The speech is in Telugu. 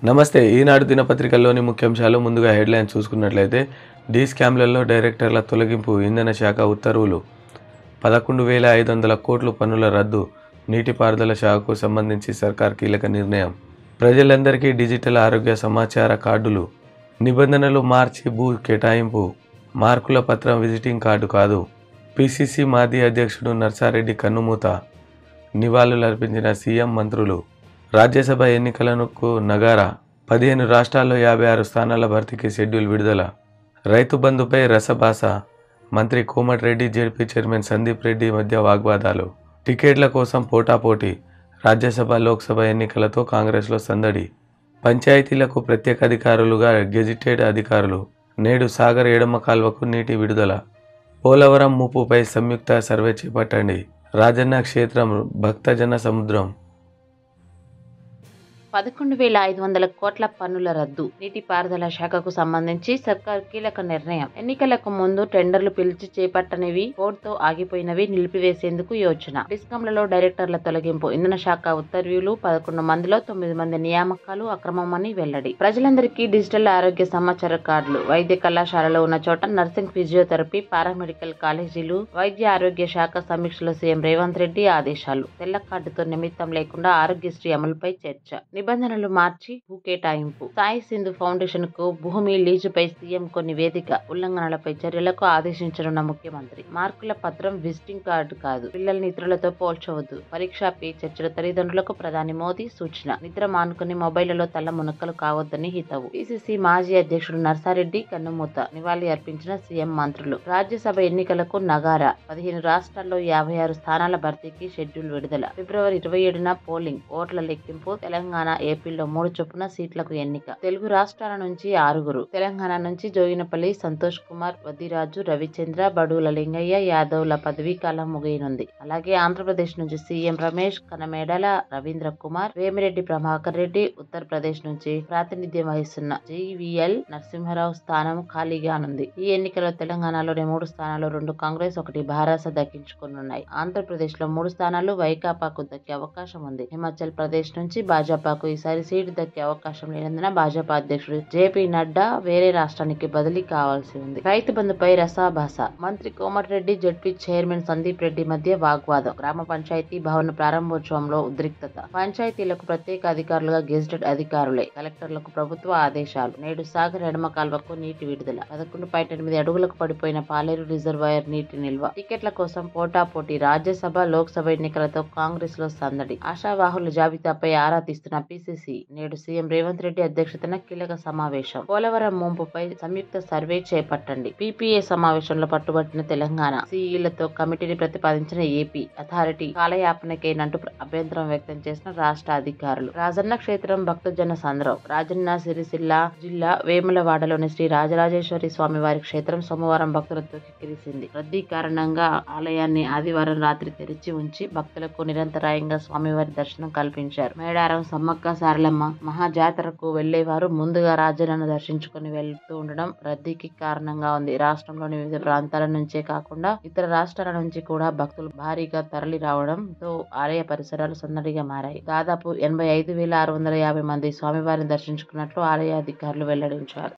నమస్తే. ఈనాడు దినపత్రికల్లోని ముఖ్యాంశాలు. ముందుగా హెడ్లైన్ చూసుకున్నట్లయితే డీ స్కామ్లలో డైరెక్టర్ల తొలగింపు, ఇంధన శాఖ ఉత్తర్వులు, 11,500 కోట్ల పన్నుల రద్దు, నీటిపారుదల శాఖకు సంబంధించి సర్కార్ కీలక నిర్ణయం, ప్రజలందరికీ డిజిటల్ ఆరోగ్య సమాచార కార్డులు, నిబంధనలు మార్చి భూ కేటాయింపు, మార్కుల పత్రం విజిటింగ్ కార్డు కాదు, పిసిసి మాజీ అధ్యక్షుడు నర్సారెడ్డి కన్నుమూత, నివాళులర్పించిన సీఎం, మంత్రులు, రాజ్యసభ ఎన్నికలకు నగారా, 15 రాష్ట్రాల్లో 56 స్థానాల భర్తీకి షెడ్యూల్ విడుదల, రైతు బంధుపై రసభాస, మంత్రి కోమటిరెడ్డి, జెడ్పీ చైర్మన్ సందీప్ రెడ్డి మధ్య వాగ్వాదాలు, టికెట్ల కోసం పోటాపోటీ, రాజ్యసభ లోక్సభ ఎన్నికలతో కాంగ్రెస్లో సందడి, పంచాయతీలకు ప్రత్యేక అధికారులుగా గెజిటెడ్ అధికారులు, నేడు సాగర్ ఎడమ కాల్వకు నీటి విడుదల, పోలవరం ముప్పుపై సంయుక్త సర్వే చేపట్టండి, రాజన్న క్షేత్రం భక్తజన సముద్రం. 11,500 కోట్ల పన్నుల రద్దు, నీటిపారుదల శాఖకు సంబంధించి సర్కార్ కీలక నిర్ణయం. ఎన్నికలకు ముందు టెండర్లు పిలిచి చేపట్టనివి, కోర్టుతో ఆగిపోయినవి నిలిపివేసేందుకు యోచన. డిస్కంలలో డైరెక్టర్ల తొలగింపు, ఇంధన శాఖ ఉత్తర్వులు, 11 మందిలో 9 మంది నియామకాలు అక్రమమని వెల్లడి. ప్రజలందరికీ డిజిటల్ ఆరోగ్య సమాచార కార్డులు, వైద్య కళాశాలలో ఉన్న చోట నర్సింగ్, ఫిజియోథెరపీ, పారామెడికల్ కాలేజీలు, వైద్య ఆరోగ్య శాఖ సమీక్షలో సీఎం రేవంత్ రెడ్డి ఆదేశాలు. తెల్ల కార్డుతో నిమిత్తం లేకుండా ఆరోగ్యశ్రీ అమలుపై చర్చ, నిబంధనలు మార్చి భూ కేటాయింపు, సాయి సింధు ఫౌండేషన్ కు భూమి లీజుపై సీఎం కొన్ని వేదిక ఉల్లంఘనలపై చర్యలకు ఆదేశించనున్న ముఖ్యమంత్రి. మార్కుల పత్రం విజిటింగ్ కార్డు కాదు, పిల్లల్ని ఇతరులతో పోల్చవద్దు, పరీక్షా పే చర్చల తల్లిదండ్రులకు ప్రధాని మోదీ సూచన, నిద్ర మానుకుని మొబైళ్లలో తల్ల మునక్కలు కావద్దని హితవు. పిసిసి మాజీ అధ్యక్షుడు నర్సారెడ్డి కన్నుమూత, నివాళి అర్పించిన సీఎం, మంత్రులు. రాజ్యసభ ఎన్నికలకు నగారా, 15 రాష్ట్రాల్లో 56 స్థానాల భర్తీకి షెడ్యూల్ విడుదల. ఫిబ్రవరి 27న పోలింగ్, ఓట్ల లెక్కింపు. తెలంగాణ, ఏపీలో 3 చొప్పున సీట్లకు ఎన్నిక. తెలుగు రాష్ట్రాల నుంచి 6, తెలంగాణ నుంచి జోగినపల్లి సంతోష్ కుమార్, వద్దిరాజు రవిచంద్ర, బడుగుల లింగయ్య యాదవ్ల పదవీ కాలం ముగియనుంది. అలాగే ఆంధ్రప్రదేశ్ నుంచి సీఎం రమేష్, కనమేడల రవీంద్ర కుమార్, వేమిరెడ్డి ప్రభాకర్ రెడ్డి, ఉత్తరప్రదేశ్ నుంచి ప్రాతినిధ్యం వహిస్తున్న జీవీఎల్ నరసింహారావు స్థానం ఖాళీగానుంది. ఈ ఎన్నికల్లో తెలంగాణలోని 3 స్థానాలు 2 కాంగ్రెస్, 1 భారాస దక్కించుకోనున్నాయి. ఆంధ్రప్రదేశ్ లో 3 స్థానాలు వైకాపాకు దక్కే అవకాశం ఉంది. హిమాచల్ ప్రదేశ్ నుంచి భాజపాకు ఈసారి సీటు దక్కే అవకాశం లేనందున భాజపా అధ్యక్షుడు జేపీ నడ్డా వేరే రాష్ట్రానికి బదిలీ కావాల్సి ఉంది. రైతు బంధుపై రసాభాస, మంత్రి కోమటిరెడ్డి, జెడ్పీ చైర్మన్ సందీప్ రెడ్డి మధ్య వాగ్వాదం, గ్రామ పంచాయతీ భవన ప్రారంభోత్సవంలో ఉద్రిక్తత, పంచాయతీలకు ప్రత్యేక అధికారులుగా గెజిటెడ్ అధికారులే, కలెక్టర్లకు ప్రభుత్వ ఆదేశాలు, నేడు సాగర్ ఎడమ కాల్వకు నీటి విడుదల, 11.8 అడుగులకు పడిపోయిన పాలేరు రిజర్వాయర్ నీటి నిల్వ, టికెట్ల కోసం పోటాపోటీ, రాజ్యసభ లోక్సభ ఎన్నికలతో కాంగ్రెస్ లో సందడి, ఆశావాహుల జాబితాపై ఆరా తీస్తున్న పిసిసి, నేడు సీఎం రేవంత్ రెడ్డి అధ్యక్షతన కీలక సమావేశం, పోలవరం ముంపుపై సంయుక్త సర్వే చేపట్టండి, పీపీఏ సమావేశంలో పట్టుబట్టిన తెలంగాణ, సీఈలతో కమిటీని ప్రతిపాదించిన ఏపీ, అథారిటీ కాలయాపనకేనంటూ అభ్యంతరం వ్యక్తం చేసిన రాష్ట్ర అధికారులు. రాజన్న క్షేత్రం భక్తజన సంద్రం, రాజన్న సిరిసిల్ల జిల్లా వేములవాడలోని శ్రీ రాజరాజేశ్వరి స్వామివారి క్షేత్రం సోమవారం భక్తులతో కిక్కిరిసింది. రద్దీ కారణంగా ఆలయాన్ని ఆదివారం రాత్రి తెరిచి ఉంచి భక్తులకు నిరంతరాయంగా స్వామివారి దర్శనం కల్పించారు. మేడారం సమ్మక్క సారలమ్మ మహాజాతరకు వెళ్లేవారు ముందుగా రాజన్నను దర్శించుకుని వెళ్తూ ఉండడం రద్దీకి కారణంగా ఉంది. రాష్ట్రంలోని వివిధ ప్రాంతాల నుంచే కాకుండా ఇతర రాష్ట్రాల నుంచి కూడా భక్తులు భారీగా తరలి రావడంతో ఆలయ పరిసరాలు సందడిగా మారాయి. దాదాపు 85,650 మంది స్వామివారిని దర్శించుకున్నట్లు ఆలయ అధికారులు వెల్లడించారు.